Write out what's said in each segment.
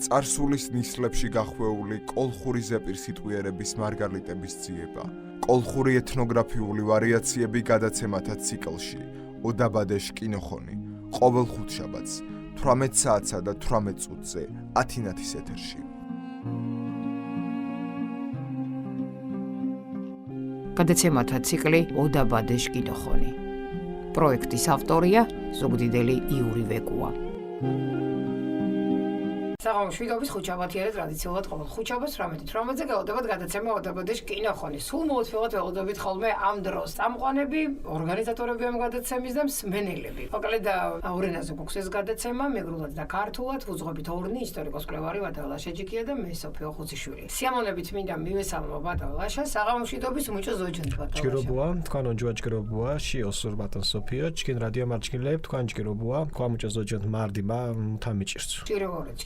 წარსულის ნისლებში გახვეული კოლხური ზეპირ სიტყვიერების მარგალიტების ძიება, კოლხური ეთნოგრაფიული ვარიაციები გადაცემათა ციკლში, ოდაბადეშ კინოხონი, ყოველ ხუთშაბათს, 18 საათსა და 18 წუთზე, 10 ეთერში. გადაცემათა ციკლი ოდაბადეშ კინოხონი. პროექტის ავტორია ზუგდიდელი იური ვეკუა. საღამოშვიდობის ხუთშაბათია ტრადიციულად ყოველ ხუთშაბათს 18:18-ზე გელოდებათ გადაცემა ოდაბადეშ კინოხონი. სულ მოუთმევად ველოდებით ხოლმე ამ დროს წამყვანები, ორგანიზატორები ამ გადაცემის და მსმენელები. მოკლედ აურენაზე გვაქვს ეს გადაცემა, მეგრულად და ქართულად, უძღვებით ორნი, ისტორიკოს-კვლევარი ვადალ ლაშაჯიკია და მე სოფიო ხუციშვილი. სიამოვნებით მინდა მივესალმო ვადალ ლაშას, საღამოშვიდობის მუჭო ზოჯანთ ვადალ. ჭირობოა, თქვენ ოჯვა ჭირობოა, შიოსურ ბატონ სოფიო, ჩკინ რადიო მარჩკილებ, თქვენ ჭირობოა, თქვენ მუჭო ზოჯანთ მარდიმა, თამიჭირც.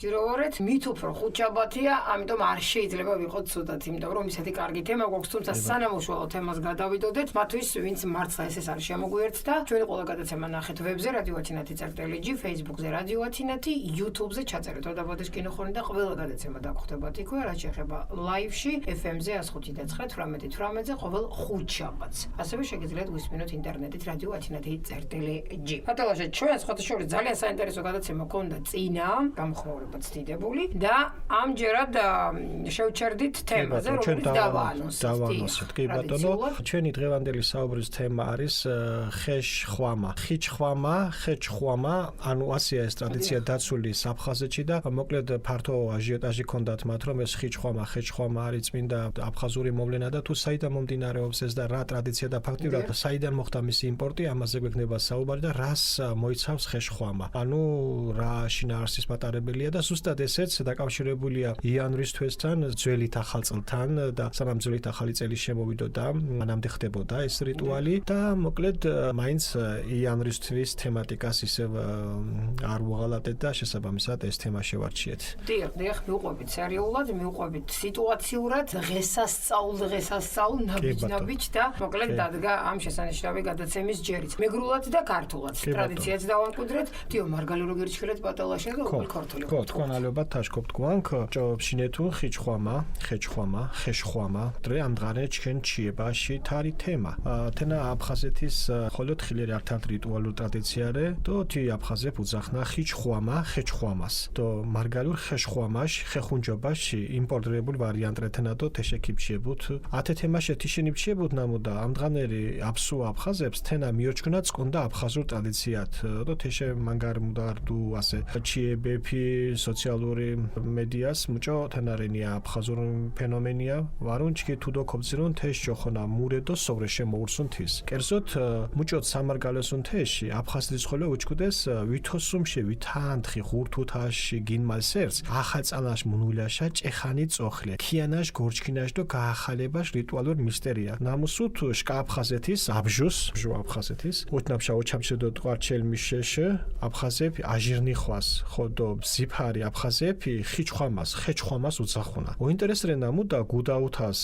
ჭირობორეთ, მით უფრო ხუთშაბათია, ამიტომ არ შეიძლება ვიყოთ ცუდად, იმიტომ რომ ისეთი კარგი თემა გვაქვს, თუმცა სანამ უშუალო თემას გადავიდოდეთ, მათთვის ვინც მართლა ეს არის შემოგვიერთდა, ჩვენი ყველა გადაცემა ნახეთ ვებზე, რადიო ათინათი.lg, Facebook-ზე რადიო ათინათი, YouTube-ზე ჩაწერეთ ოდაბადეშ კინოხონი და ყველა გადაცემა დაგხვდებათ იქვე, რაც შეეხება live-ში, FM-ზე 105.9, 18:18-ზე ყოველ ხუთშაბათს. ასევე შეგიძლიათ გვისმინოთ ინტერნეტით რადიო ათინათი.lg. ბატონო, ჩვენ სხვათა შორის ძალიან საინტერესო გადაცემა გქონდა წინა, გამოხმაურებაც დიდებული და ამჯერად შევჩერდით თემაზე, რომელიც დავანოსეთ. კი ბატონო, ჩვენი დღევანდელი საუბრის თემა არის ხეშ-ხვამა. ხიჩ-ხვამა, ხეჩ-ხვამა, ანუ ასია ეს ტრადიცია დაცული აფხაზეთში და მოკლედ ფართო აჟიოტაჟი ჰქონდათ მათ, რომ ეს ხიჩ-ხვამა, ხეჩ-ხვამა არის წმინდა აფხაზური მოვლენა და თუ საიდან მომდინარეობს ეს და რა ტრადიცია და ფაქტიურად საიდან მოხდა მისი იმპორტი, ამაზე გვექნება საუბარი და რას მოიცავს ხეშ-ხვამა. ანუ რა შინაარსის მატარებელია და ზუსტად ესეც დაკავშირებულია იანვრის თვესთან, ძველით ახალ წელთან და სანამ ძველით ახალი წელი შემოვიდოდა, მანამდე ხდებოდა ეს რიტუალი და მოკლედ მაინც იანვრის თვის თემატიკას ისევ არ ვუღალატეთ და შესაბამისად ეს თემა შევარჩიეთ. დიახ, მივყვებით სერიულად, მივყვებით სიტუაციურად, დღესასწაულ ნაბიჯ და მოკლედ დადგა ამ შესანიშნავი გადაცემის ჯერიც. მეგრულად და ქართულად ტრადიციაც დავამკვიდრეთ. დიო მარგალი როგორ ჩხერეთ პატალაშა და ქართული. თქვენ ალბათ თაშკობთ გვანქ ჭობშინეთუ ხიჩხვამა, ხეჩხვამა, ხეშხვამა, დრე ამ დღანე ჩვენ ჩიებაში თარი თემა. თენა აფხაზეთის ხოლო თხილერი ართ რიტუალურ ტრადიციარე, და თი აფხაზებ უძახნა ხიჩხვამა, ხეჩხვამას. და მარგალურ ხეშხვამაშ, ხეხუნჯობაში იმპორტირებულ ვარიანტრეთნა და თეშეკიფჩიებუთ. ათე თემაში თიშინიფჩიებუთ ნამოდა ამ დღანერი აფსუ აფხაზებს თენა მიოჩქნა წკონდა აფხაზურ ტრადიციათ. და თეშე მანგარ მუდარდუ ასე ჩიებეფი სოციალური მედიას მუჭო თენარენია აფხაზურ ფენომენია ვარუნჩკი თუდო ქობძირონ თეშ ჯოხონა მურედო სოვრეშე მოურსუნთის კერძოდ მუჭო სამარგალესუნ თეში აფხაზეთის ხოლო უჩკუდეს ვითოსუმში ვითანთხი ხურთუთაში გინმალსერს ახალწალაშ მუნულაშა ჭეხანი წოხლე ქიანაშ გორჩქინაშ და გაახალებაშ რიტუალურ მისტერია ნამუსუთ შკაფხაზეთის აბჟუს ჟო აფხაზეთის უთნაფშა ოჩამშედო ტყარჩელ მიშეშე აფხაზები აჟირნი ხვას ხოდო ზიფარი აფხაზები ხიჩხვამას, ხეჩხვამას უძახუნა. ოინტერესრე ნამუ და გუდაუთას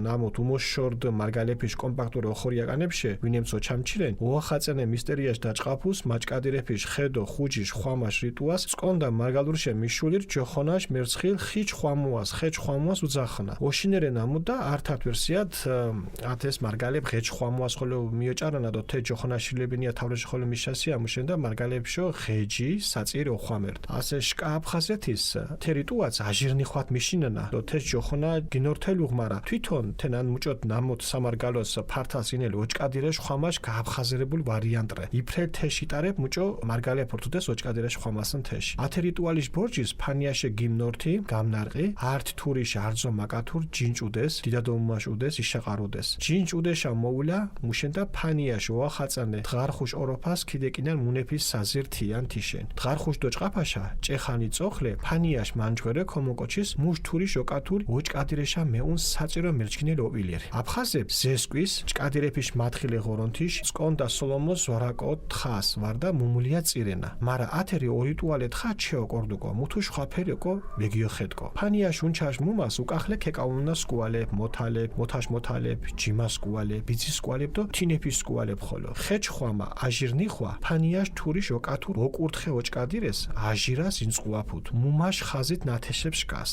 ნამოთ უმოშორდ მარგალეფიშ კომპაქტური ოხორიაკანებში ვინემცო ჩამჩირენ ოახაწენე მისტერიაშ დაჭყაფუს მაჭკადირეფიშ ხედო ხუჯიშ ხვამაშ რიტუას წკონდა მარგალურშე მიშულირ ჯოხონაშ მერცხილ ხიჩხვამუას, ხეჩხვამუას უძახნა. ოშინერე ნამუ და ართათ ვერსიად ათეს მარგალებ ხეჩხვამუას ხოლო მიოჭარანა და თე ჯოხონაშილებინია თავრეში ხოლო მიშასია მუშენდა მარგალებშო ხეჯი საწირი ოხვამერთ. ასე აფხაზეთის თერიტუაც აჟირნი ხვათ მიშინანა და თეს ჯოხონა გინორთელუღმარა თვითონ თენან მუჭოთ ნამოთ სამარგალოს ფართას ინელი ოჭკადირეშ ხვამაშ გააფხაზერებულ ვარიანტრე იფრე თეშიტარებ მუჭო მარგალე ფორტუდეს ოჭკადირეშ ხვამასն თეში ათე რიტუალის ბორჯის ფანიაშე გიმნორთი გამნარყი არტ თურიშ არძო მაკათურ ჯინჭუდეს დიდადომაშუდეს იშაყაროდეს ჯინჭუდეშა მოულა მუშენდა ფანიაშ ოახაწანე დღარხუშ ოროფას ქიდეკინან მუნეფის საზირთიან თიშენ დღარხუშ დოჭყაფაშა ჭეხანი წოხლე ფანიაშ მანჯღერე კომოკოჩის მუშთური შოკათური ოჭკადირეშა მეუნ საჭირო მერჩქინელ ოპილერი აფხაზებს ზესკვის ჭკადირეფიშ მათხილე ღორონთიშ წკონდა სოლომოს ზორაკო თხას ვარდა მუმულია წირენა მარა ათერი ორიტუალე თხა ჩეო კორდუკო მუთუშ ხვაფერეკო მეგიოხეთკო ფანიაშ უნჩაშ მუმას უკახლე ქეკაუნა სკუალებ მოთალებ მოთაშ მოთალებ ჯიმას სკუალებ ბიცის სკუალებ და თინეფის სკუალებ ხოლო ხეჩხვამა აჟირნი ხვა ფანიაშ თური შოკათურ ოკურთხე ოჭკადირეს აჟირას ინწყუაფუთ მუმაშ ხაზით ნათესებს შკას.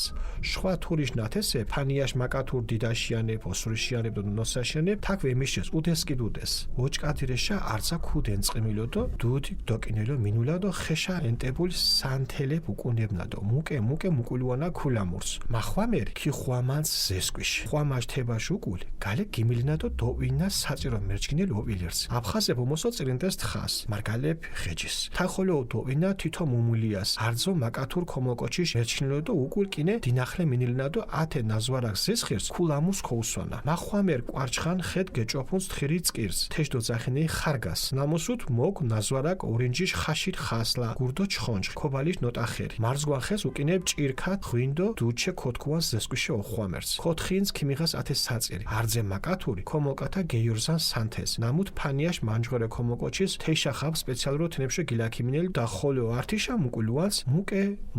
სხვა თურიშ ნათესე ფანიაშ მაკათურ დიდაშიანებ, ოსვრიშიანებ და ნოსაშიანებ თაკ ვემიშეს უდესკი დუდეს. ოჭკადირეშა არცა ქუდენ წყიმილოდო დუდი დოკინელო მინულადო ხეშა ენტებულ სანთელებ უკუნებნადო. მუკე მუკულუანა ქულამურს. მახვამერი კი ხვამანს ზესკვიშ. ხვამაშ თებაშ უკულ გალე გიმილნადო დოვინა საჭირო მერჩკინელ ოპილერს. აფხაზებ ომოსო წრინდეს თხას. მარგალებ ხეჯის. თახოლო დოვინა თითო მუმულიას. არძო მაკათურ კომოკოჩიშ მერჩკინელო უკულ კინე დინახლე მინილნადო ათე ნაзвარაკ ზესხირს ქულამურს ქოუსვანა. მახვამერ კვარჩხან ხედ გეჭოფუნს თხირი წკირს. თეშდო ზახინე ხარგას. ნამოსუთ მოგ ნაзвარაკ ორინჯიშ ხაშით ხასლა. გურდო ჩხონჯ ქობალის ნოტახერი. მარზგვან ხეს უკინებ ჭირქა ხვინდო დუჩე ქოთქუას ზესკვიშე ოხვამერს. ქოთხინს ქიმიღას ათე საწერი. არძე მაკათური კომოკათა გეიორზან სანთეს. ნამუთ ფანიაშ მანჯღორე კომოკოჩის თეშახაბ სპეციალურ თნებშე გილაქიმინელ და ხოლო ართიშა მუკულუანს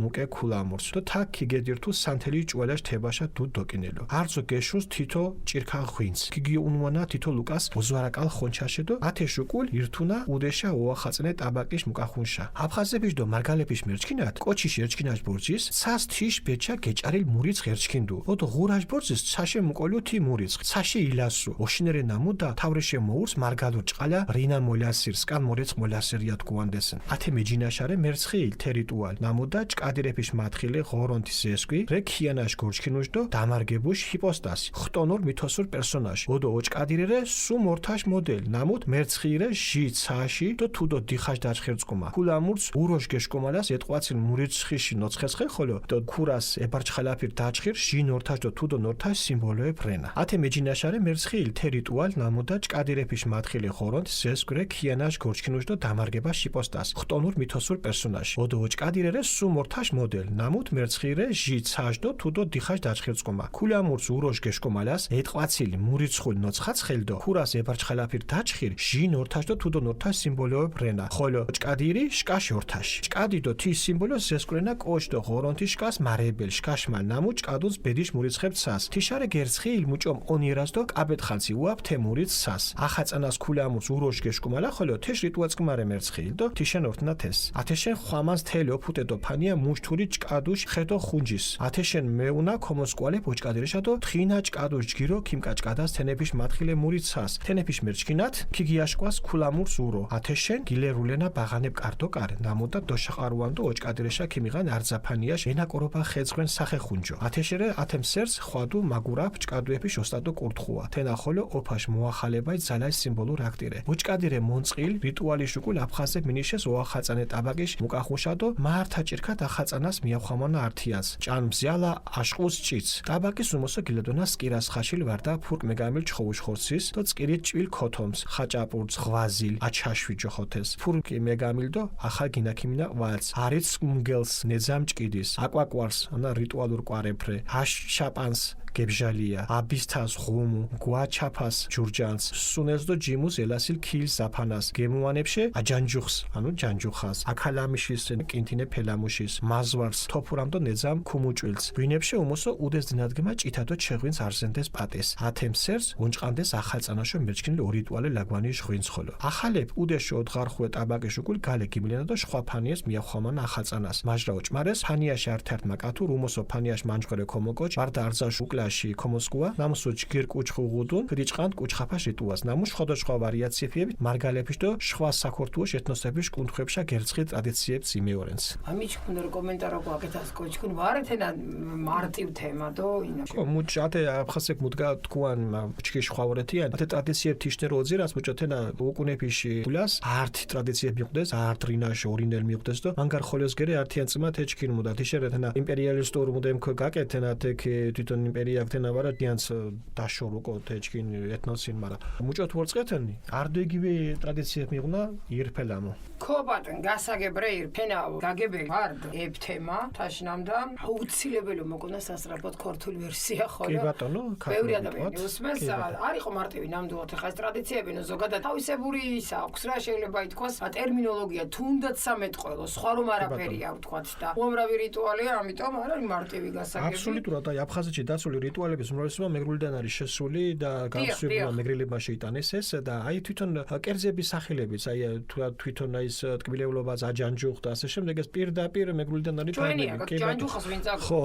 მუკე ქულამურს. და თაკ ქიგედირთუ სანთელი ჭუალაშ თებაშა დუდ დოკინელო. არძო გეშუნს თითო ჭირქა ხვინს. ქიგიუნუანა თითო ლუკას ოზვარაკალ ხონჩაშე და ათე შუკულ ირთუნა უდეშა ოახაწნე ტაბაკიშ მუკახუნშა. აფხაზებიშ და მარგალეფიშ მერჩკინათ კოჩიშ ერჩკინაშ ბორჯის ცას თიშ ბეჩა გეჭარილ მურიც ღერჩკინდუ. ოდო ღურაშ ბორჯის ცაშე მუკოლუ თი მურიც. ცაშე ილასუ. ოშინერე ნამუ და თავრიშე მოურს მარგალურ ჭყალა რინა მოლასირს კან მორეც მოლასირია თქუანდესენ. ათე მეჯინაშარე მერცხილ თერიტუალ ნამუ და ჭკადირეფიშ მათხილე ღორონთის ესკვი რე ქიანაშ გორჩკინუშ და დამარგებუშ ჰიპოსტასი. ხტონურ მითოსურ პერსონაჟი. ოდო ოჭკადირერე სუ მორთაშ მოდელ ნამუთ მერცხილე ჟი ცაში და თუდო დიხაშ დაჭხერწკუმა. ქულამურს უროშ გეშკომალას ეტყვაცილ მურიცხიში ნოცხესხე ხოლო და ქურას ებარჩხალაფირ დაჭხირ ჟი ნორთაშ და თუდო ნორთაშ სიმბოლოე ფრენა. ათე მეჯინაშარე მერცხილ თერიტუალ ნამუ და ჭკადირეფიშ მათხილე ხორონთ ზესკვირე ქიანაშ გორჩკინუშ და დამარგება ჰიპოსტას. ხტონურ მითოსურ პერსონაჟი. ოდო ოჭკადირერე სუ მორთაშ მოდელ ნამუთ მერცხილე ჟი ცაშ და თუდო დიხაშ დაჭხერწკუმა. ქულამურს უროშ გეშკომალას ეტყვაცილი მურიცხულ ნოცხაცხელ და ქურას ებარჩხალაფირ დაჭხირ ჟი ნორთაშ და თუდო ნორთაშ სიმბოლოე ფრენა. ხოლო ჭკადირი შკაშ ორთაში. ჭკადი და თის სიმბოლო ზესკვირენა კოჩ და ღორონთი შკას მარებელ შკაშმალ ნამუ ჭკადუს ბედიშ მურიცხებს სას. თიშარე გერცხი ილმუჭომ ონიერას და კაბეთხანცი უაფ თემურიც სას. ახაწანას ქულამურს უროშ გეშკუმალა ხოლო თეშ რიტუაცკმარე მერცხილ და თიშენ ორთნა თეს. ათეშენ ხვამანს თელო ფუტე და ფანია მუშთური ჭკადუშ ხედო ხუნჯის. ათეშენ მეუნა კომოსკვალე პოჭკადირეშა და თხინა ჭკადუშ ჯგირო ქიმკაჭკადას თენეფიშ მათხილე მურიც სას. თენეფიშ მერჩკინათ ქიგიაშკვას ქულამურს ურო. ათეშენ გილერულენა ბაღანებ კარტო კარე ნამუ და დოშაყარუან და ოჭკადირეშა ქიმიღან არძაფანიაშ ენაკორობა ხეძღვენ სახე ხუნჯო. ათეშერე ათემსერს ხვადუ მაგურაფ ჭკადუეფიშ ოსტატო კურთხუა. თენა ხოლო ოფაშ მოახალებაი ძალაის სიმბოლურ აქტირე. ოჭკადირე მონწყილ რიტუალის უკულ აფხაზე მინიშეს ოახაწანე ტაბაკიშ მუკახუშა და მართა ჭირქათ ახაწანას მიახამონა ართიანს. ჭან მზიალა აშყუს ჭიც. ტაბაკის უმოსო გილედონა სკირას ხაშილ ვარდა ფურკ მეგამილ ჩხოუშ ხორცის და წკირით ჭვილ ქოთომს ხაჭაპურც ღვაზილ აჩაშვი ჯოხოთეს. ფურკი მეგამილ და ახალ გინაქიმინა ვალს. არიც მგელს ნეძამ ჭკიდის. აკვაკვარს ანა რიტუალურ კვარეფრე. აშ შაპანს გებჟალია აბისთას ღუმუ გვაჩაფას ჯურჯანს სუნელს და ჯიმუს ელასილ ქილს ზაფანას გემუანებში აჯანჯუხს ანუ ჯანჯუხას აკალამიშის კინთინე ფელამუშის მაзвარს თოფურამ და ნეძამ ქუმუჭვილს ვინებში უმოსო უდეს დინადგემა ჭითადო ჩეღვინს არზენდეს პატეს ათემსერს უნჭყანდეს ახალწანაშო მერჩკინილ ორიტუალე ლაგვანის ხვინს ხოლო ახალებ უდეშო ოთხარხუე ტაბაკეშ უკულ გალე გიმლენა და სხვა ფანიეს მიახომანა ახალწანას მაჟრაო ჭმარეს ფანიაში ართერთ მაკათურ უმოსო ფანიაში მანჯღერე კომოკოჩ ვარდა არძაშ უკლა კომოსკუა ნამსუჩ გირ კუჩხუღუდუნ რიჭყანტ კუჩხაფაშ რიტუას ნამუ სხვადასხვა ვარიაციები მარგალეფიშ და სხვა საქორთუო ეთნოსების კუნთხებშა გერცხი ტრადიციებს იმეორენს ამიჩქუნ კომენტარო გვაკეთას კოჩქუნ ვარეთენა მარტივ თემა დო ინა მუჭათე აფხასეკ მუდგა თქუან ჩქიშ ხვავრეთიან ათე ტრადიციებ თიშნე როძირას მუჭათენა უკუნეფიში გულას არტი ტრადიციები მიყვდეს არტ რინაშ ორინელ მიყვდეს და მანგარ ხოლოს გერე არტიან წმა თეჩქინ მუდა თიშერეთენა იმპერიალისტურ მუდემ გაკეთენა თეკ თვითონ იმპერია აქთენა ვარა დიანს დაშოროკო თეჩქინ ეთნოსინ მარა მუჭოთ ვორწყეთენი არდეგივე ტრადიციებ მიღნა ირფელამო ქობატენ გასაგებრე ირფენა გაგებე ვარდ ებთემა თაშნამდა აუცილებელი მოგონა სასწრაფოდ ქორთული ვერსია ხოლო კი ბატონო ბევრი ადამიანი უსმენს არისო მარტივი ნამდვილად ხა ეს ტრადიციები ნუ ზოგადად თავისებური ის აქვს რა შეიძლება ითქვას ტერმინოლოგია თუნდაც სამეთყველო სხვა რომ არაფერია ვთქვათ და უამრავი რიტუალია ამიტომ არ არის მარტივი გასაგები აბსოლუტურად აი აფხაზეთში დაცული გარკვეული რიტუალების უმრავლესობა მეგრულიდან არის შესული და გამსვირებულმა მეგრელებმა შეიტანეს ეს და აი თვითონ კერძების სახელებიც აი თვითონ აი ეს ტკბილეულობა აჯანჯუხ და ასე შემდეგ ეს პირდაპირ მეგრულიდან არის ჩვენია ჯანჯუხას ვინ წაგო ხო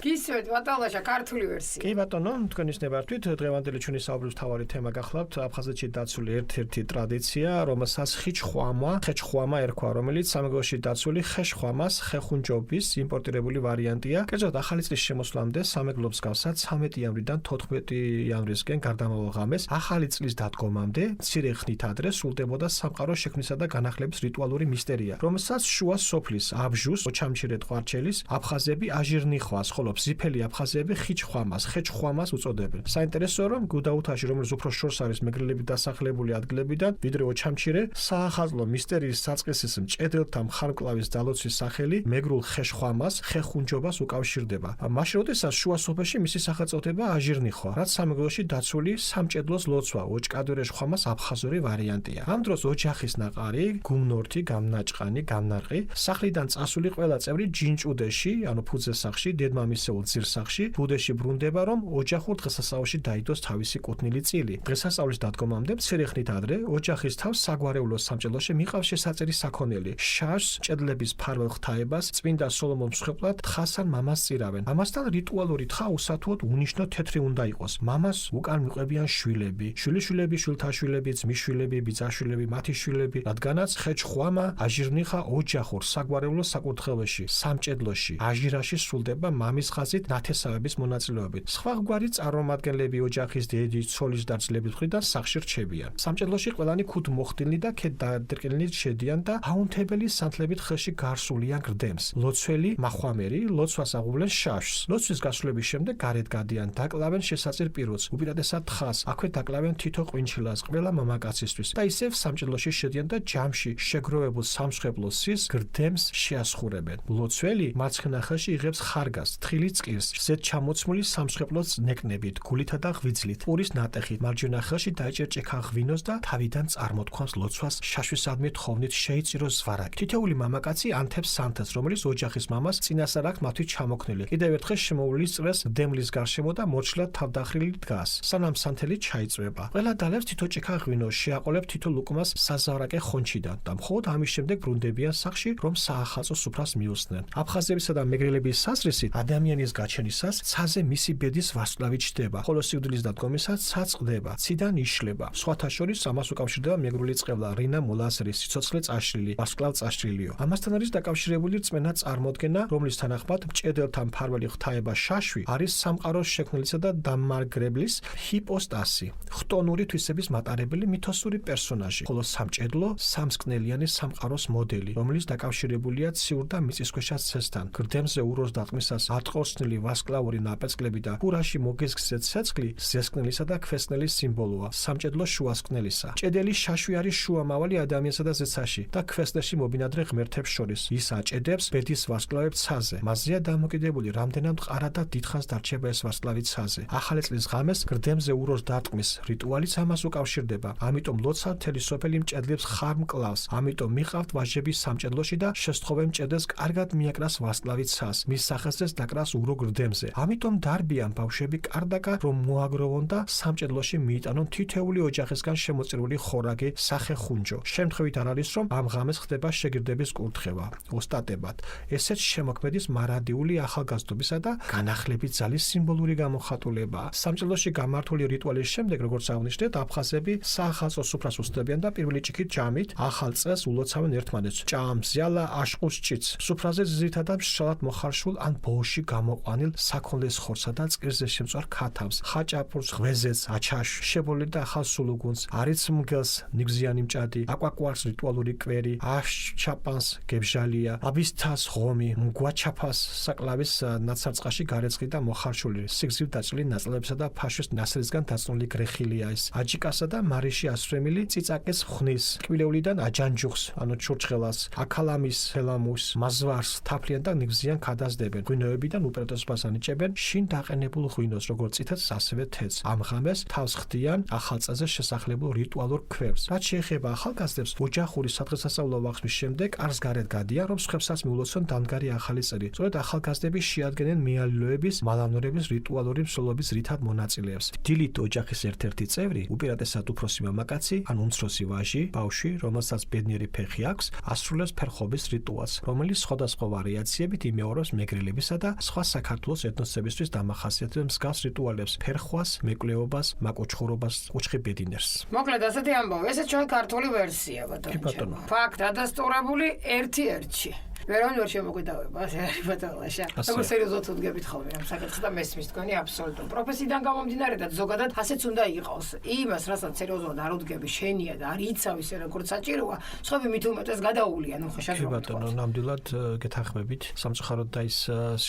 გისმენთ ბატალაშა ქართული ვერსია კი ბატონო თქვენის ნებართვით დღევანდელი ჩვენი საუბრის მთავარი თემა გახლავთ აფხაზეთში დაცული ერთ-ერთი ტრადიცია რომელსაც ხეჩხვამა ერქვა რომელიც სამეგრელოში დაცული ხეშხვამას ხეხუნჯობის იმპორტირებული ვარიანტია კერძოდ ახალი წლის შემოსვლამდე სამეგრელოს გავსად 13 იანვრიდან 14 იანვრისკენ გარდამავალ ღამეს ახალი წლის დადგომამდე მცირე ხნით ადრე სრულდებოდა სამყაროს შექმნისა და განახლების რიტუალური მისტერია რომელსაც შუა სოფლის აბჟუს ოჩამჩირე ტყვარჩელის აფხაზები აჟირნიხვას ხოლო ბზიფელი აფხაზები ხეჩხვამას უწოდებენ საინტერესოა რომ გუდაუთაში რომელიც უფრო შორს არის მეგრელები დასახლებული ადგილებიდან ვიდრე ოჩამჩირე საახალწლო მისტერიის საწყისის მჭედელთა მხარკვლის დალოცვის სახელი მეგრულ ხეშხვამას ხეხუნჯობას უკავშირდება მაშინ როდესაც შუა სოფელში მისი სახელწოდება აჟირნიხვა რაც სამეგრელოში დაცული სამჭედლოს ლოცვა ოჭკადურე ხვამას აფხაზური ვარიანტია ამ დროს ოჯახის ნაყარი გუმნორთი გამნაჭყანი გამნარყი სახლიდან წასული ყველა წევრი ჯინჭუდეში ანუ ფუძესახში დედმამისეულ ძირსახში ბუდეში ბრუნდება რომ ოჯახურ დღესასწაულში დაიდოს თავისი კუთვნილი წილი დღესასწაულის დადგომამდე მცირე ხნით ადრე ოჯახის თავს საგვარეულო სამჭედლოში მიყავს შესაწირი საქონელი შაშს ჭედლების ფარველ ღვთაებას წმინდა სოლომონ მსხვერპლად თხასან მამას წირავენ ამასთან რიტუალური თხა უსათუოდ უნიშნო თეთრი უნდა იყოს მამას უკან მიყვებიან შვილები შვილიშვილები შვილთაშვილები ძმისშვილები ბიძაშვილები მათი შვილები რადგანაც ხეჩხვამა აჟირნიხა ოჯახურ საგვარეულო საკურთხეველში სამჭედლოში აჟირაში სრულდება მამის ხაზით ნათესავების მონაწილეობით სხვაგვარი წარმომადგენლები ოჯახის დედის ცოლის და ძლების მხრიდან სახლში რჩებიან სამჭედლოში ყველანი ქუთ მოხდილნი და ქეთ დადერკილნი შედიან და აუნთებელი სანთლებით ხელში გარსულიან გრდემს ლოცველი მახვამერი ლოცვას აღუვლენ შაშს ლოცვის გასვლების შემდეგ გარეთ გადიან დაკლავენ შესაწირ პიროც უპირატესად თხას აქვე დაკლავენ თითო ყვინჩილას ყველა მამაკაცისთვის და ისევ სამჭედლოში შედიან და ჯამში შეგროვებულ სამსხვერპლოს სის გრდემს შეასხურებენ ლოცველი მარცხენა ხელში იღებს ხარგას თხილი წკირს ზედ ჩამოცმული სამსხვერპლოს ნეკნებით გულითა და ღვიძლით პურის ნატეხით მარჯვენა ხელში დაეჭერჭექა ღვინოს და თავიდან წარმოთქვამს ლოცვას შაშვისადმი თხოვნით შეიწიროს ზვარაკი თითოეული მამაკაცი ანთებს სანთელს რომელიც ოჯახის მამას წინასწარ აქვს მათთვის ჩამოქნილი კიდევ ერთხელ შემოუვლის წრეს დემლის გარშემო და მორჩილად თავდახრილი დგას სანამ სანთელი ჩაიწვება ყველა დალევს თითო ჭექა ღვინოს შეაყოლებ თითო ლუკმას საზავარაკე ხონჩიდან და მხოლოდ ამის შემდეგ ბრუნდებიან სახლში რომ საახალწლო სუფრას მიუსწნენ აფხაზებისა და მეგრელების საზრისით ადამიანის გაჩენისას ცაზე მისი ბედის ვარსკვლავი ჩდება ხოლო სიკვდილის დადგომისას ცა წყდება ციდან იშლება სხვათა შორის ამას უკავშირდება მეგრული წყევლა რინა მოლასრის სიცოცხლე წაშლილი ვარსკვლავ წაშლილიო ამასთან არის დაკავშირებული რწმენა წარმოდგენა რომლის თანახმად მჭედელთა მფარველი ღვთაება შაშვი არის სამყაროს შექმნელისა და დამარგებლის ჰიპოსტასი ხტონური თვისების მატარებელი მითოსური პერსონაჟი ხოლო სამჭედლო სამსკნელიანი სამყაროს მოდელი რომელიც დაკავშირებულია ციურ და მიწისქვეშა ცესთან გრდემზე უროს დატყმისას ატყორცნილი ვარსკვლავური ნაპერწკლები და ფურაში მოგესგზე ცეცხლი ზესკნელისა და ქვესკნელის სიმბოლოა სამჭედლო შუასკნელისა ჭედელი შაშვი არის შუამავალი ადამიანსა და ზეცაში და ქვესკნელში მობინადრე ღმერთებს შორის ის აჭედებს ბედის ვარსკვლავებს ცაზე მასზეა დამოკიდებული რამდენად მყარა და დიდხანს დარჩება ეს ვარსკვლავი ცაზე ახალი წლის ღამეს გრდემზე უროს დატყმის რიტუალიც ამას უკავშირდება ამიტომ ლოცვა მთელი სოფელი მჭედლებს ხარ მკლავს ამიტომ მიყავთ ვაჟები სამჭედლოში და შესთხოვენ მჭედელს კარგად მიაკრას ვარსკვლავი ცას მის სახელზეც დაკრას ურო გრდემზე ამიტომ დარბიან ბავშვები კარდაკა რომ მოაგროვონ და სამჭედლოში მიიტანონ თითეული ოჯახისგან შემოწირული ხორაგე სახეხუნჯო შემთხვევით არ არის რომ ამ ღამეს ხდება შეგირდების კურთხევა ოსტატებად ესეც შემოქმედის მარადიული ახალგაზრდობისა და განახლების ძალის სიმბოლური გამოხატულებაა სამჭედლოში გამართული რიტუალის შემდეგ როგორც აღნიშნეთ აფხაზები საახალწლო სუფრას უსწრებიან და პირველი ჭიქით ჯამით ახალ წელს ულოცავენ ერთმანეთს ჭამს ზიალა აშყუს ჭიც სუფრაზე ძირითადად მშრალად მოხარშულ ან ბოოში გამოყვანილ საქონლის ხორცსა და წკირზე შემწვარ ქათამს ხაჭაპურს ღვეზეთს აჩაშ შებოლილი და ახალ სულუგუნს არიც მგელს ნიგზიანი მჭადი აკვაკوارს რიტუალური კვერი აშჩაპანს გებჟალია აბისთას ღომი მგვაჩაფას საკლავის ნაცარწყაში გარეცხი და მოხარშული სიგზივ დაწლილი ნაწილებსა და ფაშვის ნასრისგან დაწნული გრეხილია ის აჯიკასა და მარიში ასრემილი ციცაკეს ხნის კბილეულიდან აჯანჯუხს ანუ ჩურჩხელას აქალამის ჰელამუს მაზვარს თაფლიან და ნიგზიან ქადასდებენ ღვინოებიდან უპირატესობას ანიჭებენ შინ დაყენებულ ღვინოს როგორც წითელს ასევე თეთრს ამ ღამეს თავს ხდიან ახალ წელზე შესახლებულ რიტუალურ ქვებს რაც შეეხება ახალგაზრდებს ოჯახური სადღესასწაულო ვახშმის შემდეგ არს გარეთ გადიან რომ სხვებსაც მიულოცონ დამდგარი ახალი წელი სწორედ ახალგაზრდები შეადგენენ მეალილოებს მეგრელების, მალანურების რიტუალური მსვლელობის რითად მონაწილეებს. დილით ოჯახის ერთ-ერთი წევრი, უპირატესად უფროსი მამაკაცი, ან უმცროსი ვაჟი, ბავშვი, რომელსაც ბედნიერი ფეხი აქვს, ასრულებს ფერხობის რიტუალს, რომელიც სხვადასხვა ვარიაციებით იმეორებს მეგრელებისა და სხვა საქართველოს ეთნოსებისთვის დამახასიათებელ მსგავს რიტუალებს, ფერხვას, მეკვლეობას, მაკოჩხურობას, კუჩხი ბედინერს. მოკლედ ასეთი ამბავი, ესეც ჩვენ ქართული ვერსია ბატონო. ფაქტ დადასტურებული ერთი-ერთში. ვერავინ ვერ შემოგვიდავება, ასე არის ბატონოშა. როგორ სერიოზულად უდგებით ხოლმე ამ საკითხს და მესმის თქვენი აბსოლუტურ პროფესიიდან გამომდინარე და ზოგადად ასეც უნდა იყოს. იმას, რასაც სერიოზულად არ უდგები, შენია და არ იცავ ისე როგორც საჭიროა, სხვები მით უმეტეს გადაუვლიან, ხო შეგიძლია. კი ბატონო, ნამდვილად გეთანხმებით. სამწუხაროდ და ის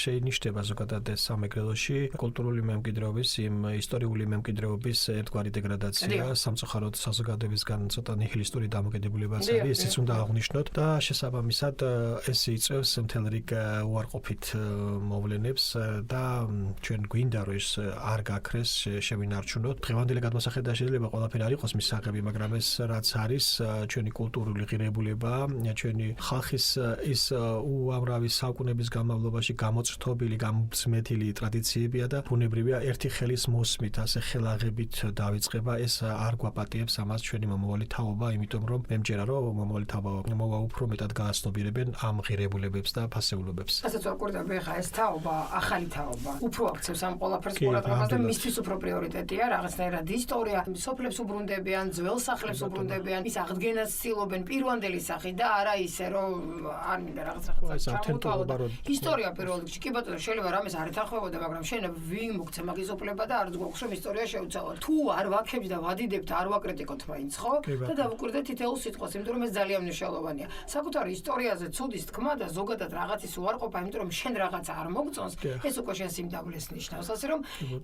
შეინიშნება ზოგადად ეს სამეგრელოში კულტურული მემკვიდრეობის, იმ ისტორიული მემკვიდრეობის ერთგვარი დეგრადაცია, სამწუხაროდ საზოგადოებისგან ცოტა ნიჰილისტური დამოკიდებულებაც არის, ისიც უნდა აღვნიშნოთ და შესაბამისად ეს იწევს მთელ რიგ უარყოფით მოვლენებს და ჩვენ გვინდა რომ ეს არ გაქრეს, შევინარჩუნოთ. დღევანდელი გადმოსახედა შეიძლება ყველაფერი არ იყოს მისაღები, მაგრამ ეს რაც არის ჩვენი კულტურული ღირებულება, ჩვენი ხალხის ის უამრავი საუკუნეების განმავლობაში გამოწრთობილი, გამწმეთილი ტრადიციებია და ბუნებრივია ერთი ხელის მოსმით, ასე ხელაღებით დავიწყება, ეს არ გვაპატიებს ამას ჩვენი მომავალი თაობა, იმიტომ რომ მე მჯერა რომ მომავალი თაობა მოვა უფრო მეტად გაასნობირებენ ამ ღირებულებებს და ფასეულობებს. ასაც ვაკვირდები ხა ეს თაობა, ახალი თაობა. უფრო აქცევს ამ ყველაფერს ყურადღებას და მისთვის უფრო პრიორიტეტია რაღაცნაირად ისტორია, სოფლებს უბრუნდებიან, ძველ სახლებს უბრუნდებიან, ის აღდგენას ცდილობენ პირვანდელი სახით და არა ისე რომ არ მინდა რაღაცა ჩამოთვალო. ისტორია პირველ რიგში კი ბატონო შეიძლება რამეს არ ეთანხმებოდა, მაგრამ შენ ვინ მოგცე მაგის ოფლება და არც გვაქვს რომ ისტორია შევცვალოთ. თუ არ ვაქებთ და ვადიდებთ, არ ვაკრიტიკოთ მაინც, ხო? და დავუკვირდეთ თითოეულ სიტყვას, იმიტომ რომ ეს ძალიან მნიშვნელოვანია. საკუთარი ისტორიაზე ცუდის თქმა და ზოგადად რაღაცის უარყოფა, იმიტომ რომ შენ რაღაცა არ მოგწონს, ეს უკვე შენ სიმდაბლეს ნიშნავს. ასე რომ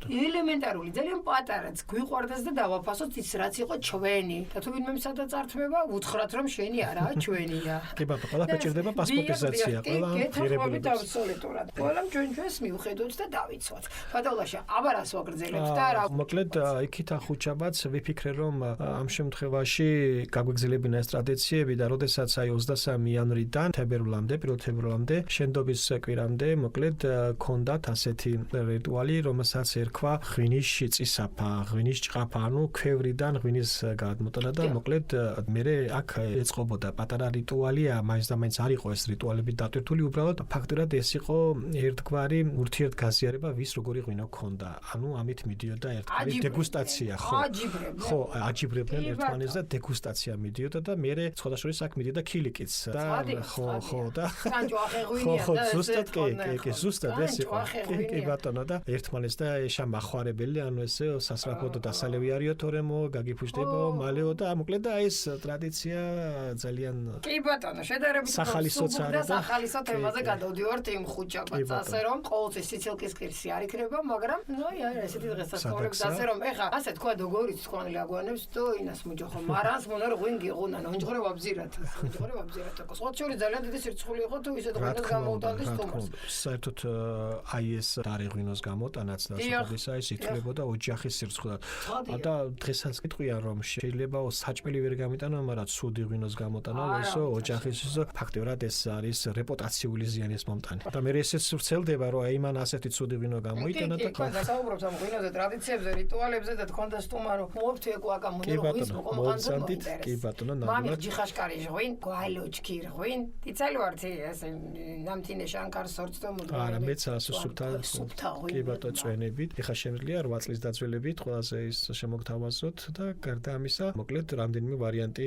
ელემენტარული, ძალიან პატარაც გვიყვარდეს და დავაფასოთ ის რაც იყო ჩვენი. და თუ ვინმე სადაც ართმება, უთხრათ რომ შენი არაა ჩვენია. კი ბატონო, ყველაფერი ჭირდება პასპორტიზაცია, ყველა ღირებულება. აბსოლუტურად. ყველამ ჩვენს მივხედოთ და დავიცვათ. ბატონოშა, აბარას ვაგრძელებთ და რა. მოკლედ იქით ახუჩაბაც ვიფიქრე რომ ამ შემთხვევაში გაგვეგზელებინა ეს ტრადიციები და როდესაც აი 23 იანვრიდან თებერვლამდე, 1 თებერვლამდე, შენდობის კვირამდე, მოკლედ ქონდათ ასეთი რიტუალი, რომელსაც ერქვა ღვინის წისაფა, ღვინის ჭყაფა, ანუ ქვევრიდან ღვინის გადმოტანა და მოკლედ მე აქ ეწყობოდა პატარა რიტუალია, მაინც და მაინც არ იყო ეს რიტუალები დატვირთული, უბრალოდ ფაქტურად ეს იყო ერთგვარი ურთიერთგაზიარება, ვის როგორი ღვინო ქონდა. ანუ ამით მიდიოდა ერთგვარი დეგუსტაცია, ხო? ხო, აჯიბრებდნენ ერთმანეთს და დეგუსტაცია მიდიოდა და მე სხვადასხვა აქ მიდიოდა ქილიკიც და ხო და ხო ზუსტად კი ზუსტად ეს იყო კი ბატონო და ერთმანეთს და ეშა მახვარებელი, ანუ ესე სასწრაფოდ დასალევი არისო თორემო გაგიფუშდებო მალეო და მოკლედ და ეს ტრადიცია ძალიან კი ბატონო შედარებით სახალისოც არის და სახალისო თემაზე გადავდივართ იმ ხუჭაბაც ასე რომ ყოველთვის სიცილკის კირსი არ იქნება, მაგრამ ნუ აი ესეთი დღესასწაულებს ასე რომ ეხა ასე თქვა დოგორიც თქვენ ლაგვანებს თუ ინას მუჯოხო მარანს მონერ ღვინ გიღუნან უნჯღრე ვაბზირათ უნჯღრე ვაბზირათ კოსოჩური ძალიან დიდი სირცხული იყო თუ ისე დღეს გამოუტანდეს თომას საერთოდ აი ეს დარეღვინოს გამოტანაც და სოფლისა ის ითვლებოდა ოჯახის სირცხვილად და დღესაც კიტყვიან რომ შეიძლება საჭმელი ვერ გამიტანა, მაგრამ ცუდი ღვინოს გამოტანა ესო ოჯახის ფაქტობრივად ეს არის რეპუტაციული ზიანის მომტანი და მე ესეც ვრცელდება რომ აი მან ასეთი ცუდი ღვინო გამოიტანა და გასაუბრობთ ამ ღვინოზე, ტრადიციებზე, რიტუალებზე და თქვენდა სტუმარო მოვთვე კვაკა მონეროვის მოყანძანდით კი ბატონო მამი ჯიხაშკარი ღვინ გვალოჩკი ღვინ იცალვართი ესე ნამთინე შანკარ სორცდო მოდრა არა მეც ასე სუფთა კი ბატონო წვენებით ეხა შემიძლია 8 წლის დაძველებით ყველაზე ის შემოგთავაზოთ და გარდა ამისა მოკლედ რამდენიმე ვარიანტი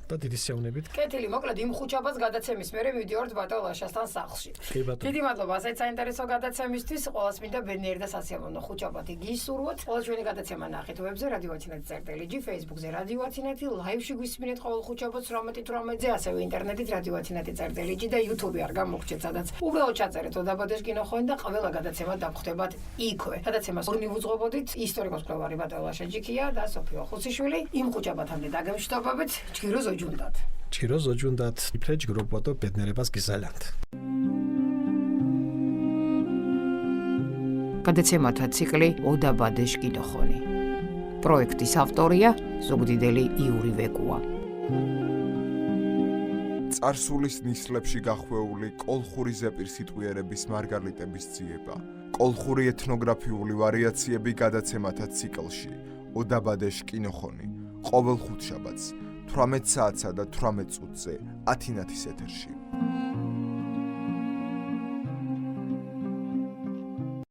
და დიდი სეუნებით კეთილი მოკლედ იმ ხუჭაბას გადაცემის მერე მივდივართ ბატონაშასთან სახლში დიდი მადლობა ასეთ საინტერესო გადაცემისთვის ყველას მინდა ბედნიერი და სასიამოვნო ხუჭაბათი გისურვოთ ყველა ჩვენი გადაცემა ნახეთ ვებზე რადიო ათინათი წერტილიჯი Facebook-ზე რადიო ათინათი ლაივში გვისმინეთ ყოველ ხუჭაბათს 18:18-ზე ასევე ინტერნეტით რადიო ათინათი წერტილიჯი და YouTube-ი არ გამოგჩეთ სადაც უბრალოდ ჩაწერეთ ოდაბადეს კინოხონი და ყველა გადაცემა დაგხვდებათ იქვე გადაცემას ორი ვუძღვებოდით ისტორიკოს მკვლევარი ბატონო ლაშაჯიქია და სოფიო ხუციშვილი იმ ხუჭაბათამდე დაგემშვიდობებით ჯგირო ზოჯუნდათ ჯგირო ზოჯუნდათ იფრე ჯგრობოდო ბედნიერებას გიზალანთ გადაცემათა ციკლი ოდაბადეს კინოხონი პროექტის ავტორია ზუგდიდელი იური ვეკუა წარსულის ნისლებში გახვეული კოლხური ზეპირსიტყვიერების მარგალიტების ძიება კოლხური ეთნოგრაფიული ვარიაციები გადაცემათა ციკლში ოდაბადეშ კინოხონი ყოველ ხუთშაბათს 18 საათსა და 18 წუთზე ათინათის ეთერში.